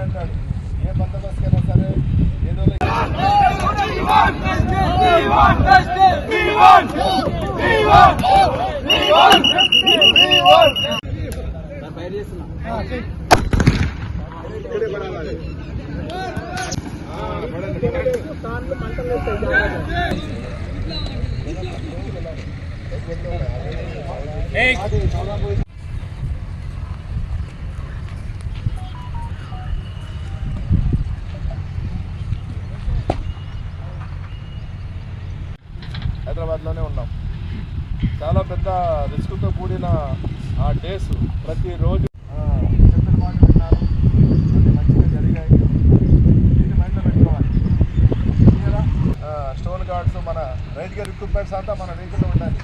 అంటాడు. ఏ బందోబస్తుకైనా సరే ఏదో హైదరాబాద్లోనే ఉన్నాం. చాలా పెద్ద రిస్క్తో కూడిన ఆ డేస్. ప్రతిరోజు చెప్పిన మాట విన్నారు, అన్ని మంచిగా జరిగాయి. దీన్ని మైండ్లో పెట్టుకోవాలి. స్టోన్ గార్డ్స్, మన రైట్ గేర్ ఎక్విప్మెంట్స్ అంతా మన వెహికల్లో ఉండాలి.